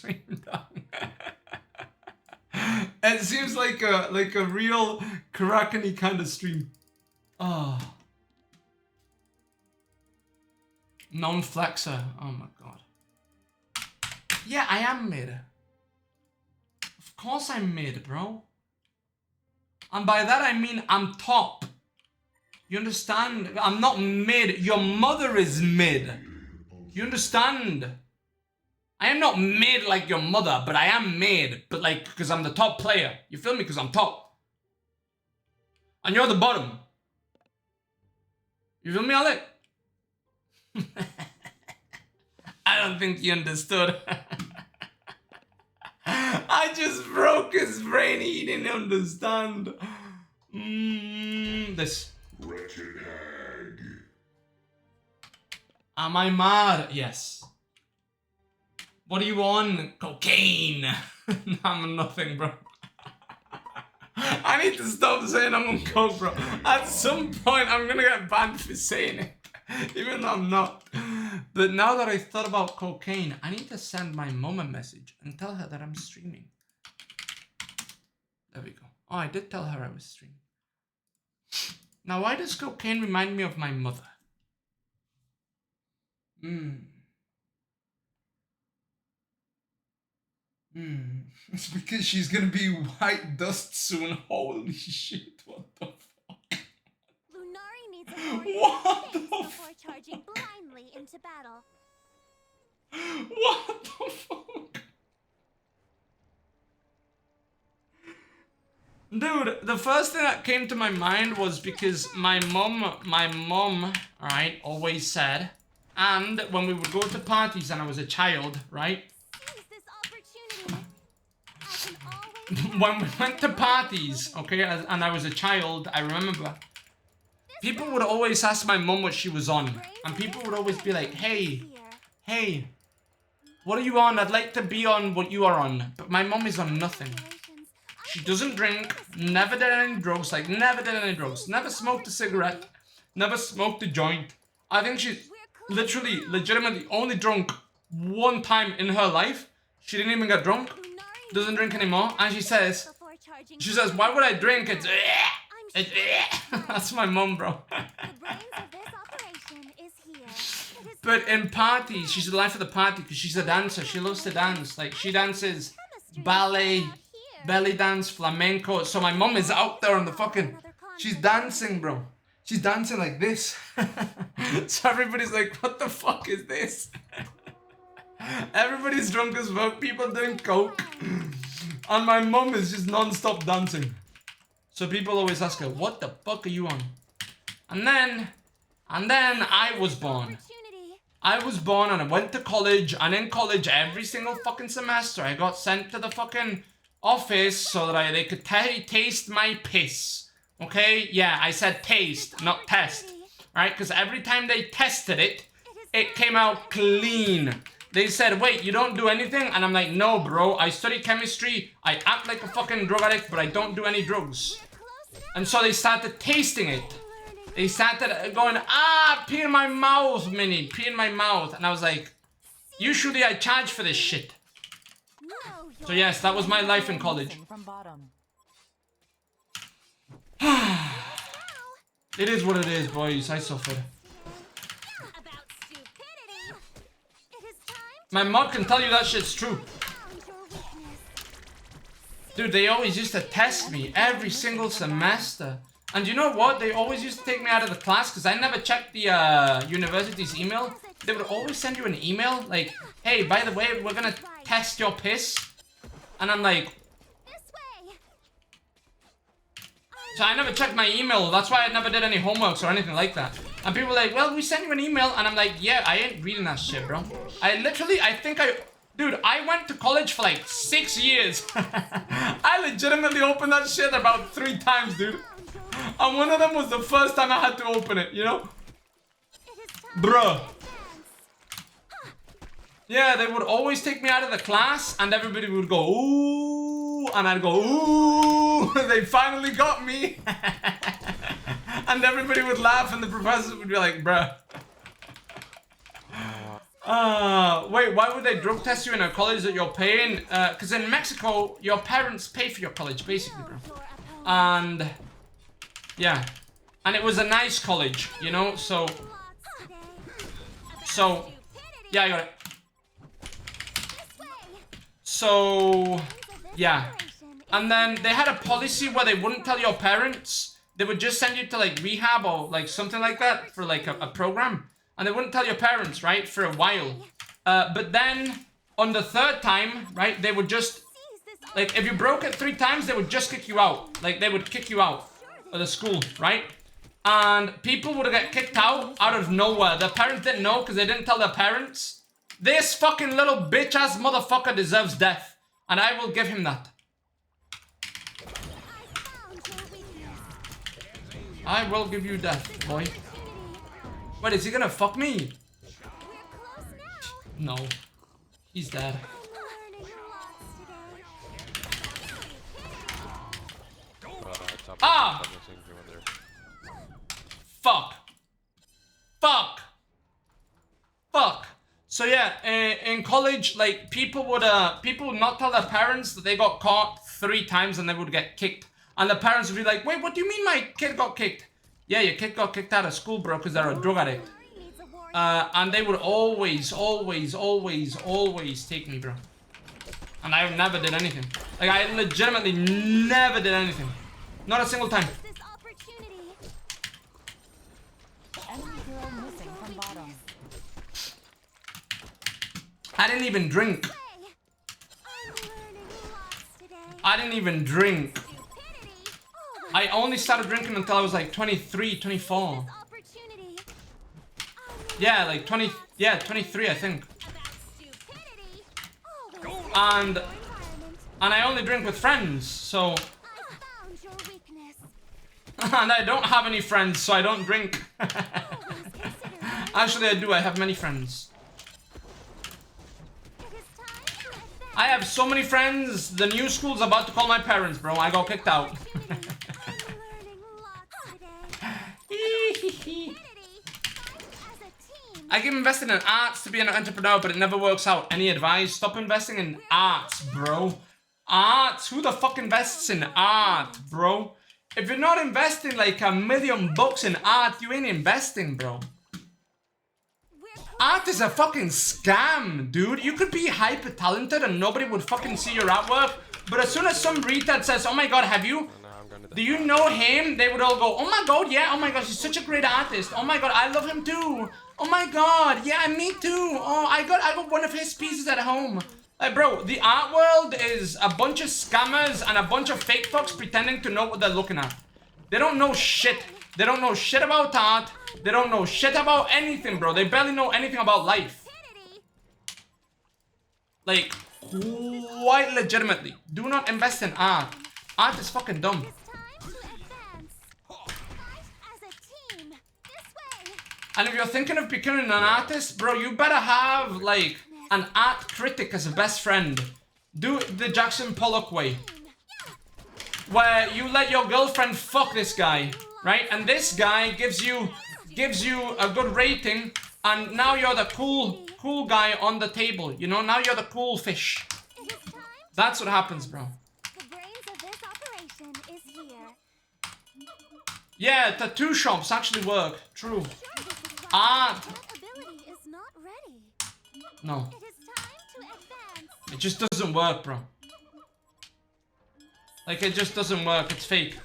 stream down. It seems like a real Karakani kind of stream. Oh. Non-flexer. Oh my god. Yeah, I am mid. Of course I'm mid, bro. And by that I mean I'm top. You understand? I'm not mid. Your mother is mid. You understand? I am not mid like your mother, but I am mid. But like, because I'm the top player. You feel me? Because I'm top. And you're the bottom. You feel me, Alec? I don't think you understood. I just broke his brain. He didn't understand. This. Wretched hag. Am I mad? Yes. What are you on? Cocaine. I'm nothing, bro. I need to stop saying I'm on coke, bro. At some point, I'm gonna get banned for saying it. Even though I'm not. But now that I thought about cocaine, I need to send my mom a message and tell her that I'm streaming. There we go. Oh, I did tell her I was streaming. Now, why does cocaine remind me of my mother? It's because she's gonna be white dust soon. Holy shit, what the fuck? Lunari needs a What the before charging blindly into battle. What the fuck? Dude, the first thing that came to my mind was because my mom, alright, always said, and when we would go to parties and I was a child, right? Seize this opportunity. I can always When we went to parties, okay, and I was a child, I remember, people would always ask my mom what she was on. And people would always be like, hey, what are you on? I'd like to be on what you are on. But my mom is on nothing. She doesn't drink, never did any drugs, like never did any drugs, never smoked a cigarette, never smoked a joint. I think she's literally, legitimately only drunk one time in her life. She didn't even get drunk, doesn't drink anymore, and she says, why would I drink? It's that's my mom, bro. But in parties, she's the life of the party because she's a dancer. She loves to dance. Like, she dances ballet, belly dance, flamenco. So my mom is out there on the fucking... She's dancing, bro. She's dancing like this. So everybody's like, what the fuck is this? Everybody's drunk as fuck. People doing coke. And my mom is just non-stop dancing. So people always ask her, what the fuck are you on? And then I was born. I was born and I went to college, and in college every single fucking semester I got sent to the fucking office so that they could taste my piss. Okay? Yeah, I said taste, not test. Right? Because every time they tested it, it came out clean. They said, wait, you don't do anything? And I'm like, no, bro, I study chemistry, I act like a fucking drug addict, but I don't do any drugs. And so they started tasting it. They started going, pee in my mouth, Minnie, pee in my mouth. And I was like, usually I charge for this shit. So yes, that was my life in college. It is what it is, boys. I suffered. My mom can tell you that shit's true. Dude, they always used to test me every single semester. And you know what? They always used to take me out of the class because I never checked the university's email. They would always send you an email like, hey, by the way, we're gonna test your piss. And I'm like... So I never checked my email. That's why I never did any homeworks or anything like that. And people were like, well, we sent you an email. And I'm like, yeah, I ain't reading that shit, bro. Dude, I went to college for like 6 years. I legitimately opened that shit about 3 times, dude. And one of them was the first time I had to open it, you know? Bruh. Yeah, they would always take me out of the class and everybody would go, ooh. And I'd go, ooh. They finally got me. And everybody would laugh and the professor would be like, bruh. Wait, why would they drug test you in a college that you're paying? Because in Mexico, your parents pay for your college, basically, bro. And yeah, and it was a nice college, you know. So yeah, I got it. So yeah, and then they had a policy where they wouldn't tell your parents. They would just send you to like rehab or like something like that for like a program. And they wouldn't tell your parents, right, for a while. But then, on the third time, right, they would just, like, if you broke it 3 times, they would just kick you out. Like, they would kick you out of the school, right? And people would get kicked out of nowhere. Their parents didn't know because they didn't tell their parents. This fucking little bitch-ass motherfucker deserves death. And I will give him that. I will give you death, boy. Wait, is he gonna fuck me? No. He's dead. Ah! Fuck. Fuck. Fuck. So yeah, in college, like, people would not tell their parents that they got caught 3 times and they would get kicked. And the parents would be like, wait, what do you mean my kid got kicked? Yeah, your kid got kicked out of school, bro, because they're a drug addict. And they would always take me, bro. And I never did anything. Like, I legitimately never did anything. Not a single time. I didn't even drink. I didn't even drink. I only started drinking until I was like 23, 24. Yeah, like 23, I think. And I only drink with friends, so. And I don't have any friends, so I don't drink. Actually, I do. I have many friends. I have so many friends. The new school's about to call my parents, bro. I got kicked out. I keep investing in arts to be an entrepreneur, but it never works out. Any advice? Stop investing in arts, bro. Arts? Who the fuck invests in art, bro? If you're not investing like $1 million in art, you ain't investing, bro. Art is a fucking scam, dude. You could be hyper talented and nobody would fucking see your artwork, but as soon as some retard says, oh my god, do you know him? They would all go, oh my god, yeah, oh my gosh, he's such a great artist. Oh my god, I love him too. Oh my god, yeah, me too. Oh, I got one of his pieces at home. Like, bro, the art world is a bunch of scammers and a bunch of fake fucks pretending to know what they're looking at. They don't know shit. They don't know shit about art. They don't know shit about anything, bro. They barely know anything about life. Like, quite legitimately. Do not invest in art. Art is fucking dumb. And if you're thinking of becoming an artist, bro, you better have, like, an art critic as a best friend. Do it the Jackson Pollock way. Where you let your girlfriend fuck this guy, right? And this guy gives you a good rating, and now you're the cool guy on the table, you know? Now you're the cool fish. That's what happens, bro. Yeah, tattoo shops actually work. True. Art. No. It just doesn't work, bro. Like, it just doesn't work. It's fake.